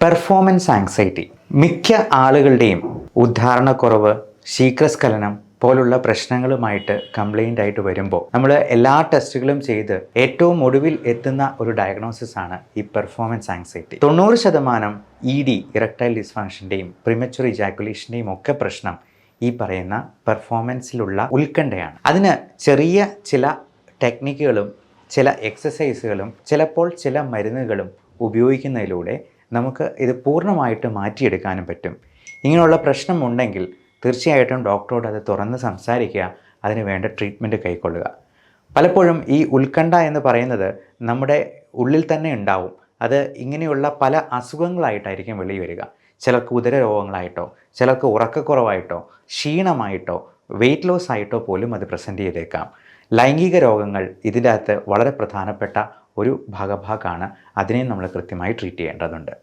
Performance anxiety മിക്ക ആളുകളുടെയും ഉദ്ധാരണക്കുറവ്, ശീഘ്രസ്ഖലനം പോലുള്ള പ്രശ്നങ്ങളുമായിട്ട് കംപ്ലൈൻ്റ് ആയിട്ട് വരുമ്പോൾ നമ്മൾ എല്ലാ ടെസ്റ്റുകളും ചെയ്ത് ഏറ്റവും ഒടുവിൽ എത്തുന്ന ഒരു ഡയഗ്നോസിസ് ആണ് ഈ പെർഫോമൻസ് ആങ്സൈറ്റി. 90% ED ഇറക്ടൈൽ ഡിസ്ഫങ്ഷൻ്റെയും പ്രിമച്വർ ഇജാക്കുലേഷൻ്റെയും ഒക്കെ പ്രശ്നം ഈ പറയുന്ന പെർഫോമൻസിലുള്ള ഉത്കണ്ഠയാണ്. അതിന് ചെറിയ ചില ടെക്നിക്കുകളും ചില എക്സസൈസുകളും ചിലപ്പോൾ ചില മരുന്നുകളും ഉപയോഗിക്കുന്നതിലൂടെ നമുക്ക് ഇത് പൂർണ്ണമായിട്ട് മാറ്റിയെടുക്കാനും പറ്റും. ഇങ്ങനെയുള്ള പ്രശ്നമുണ്ടെങ്കിൽ തീർച്ചയായിട്ടും ഡോക്ടറോട് അത് തുറന്ന് സംസാരിക്കുക, അതിന് വേണ്ട ട്രീറ്റ്മെൻറ്റ് കൈക്കൊള്ളുക. പലപ്പോഴും ഈ ഉത്കണ്ഠ എന്ന് പറയുന്നത് നമ്മുടെ ഉള്ളിൽ തന്നെ ഉണ്ടാവും. അത് ഇങ്ങനെയുള്ള പല അസുഖങ്ങളായിട്ടായിരിക്കും വെളി വരിക. ചിലർക്ക് ഉദര രോഗങ്ങളായിട്ടോ, ചിലർക്ക് ഉറക്കക്കുറവായിട്ടോ, ക്ഷീണമായിട്ടോ, വെയിറ്റ് ലോസ് ആയിട്ടോ പോലും അത് പ്രസൻറ്റ് ചെയ്തേക്കാം. ലൈംഗിക രോഗങ്ങൾ ഇതിൻ്റെ അകത്ത് വളരെ പ്രധാനപ്പെട്ട ഒരു ഭാഗമാണ്. അതിനെയും നമ്മൾ കൃത്യമായി ട്രീറ്റ് ചെയ്യേണ്ടതുണ്ട്.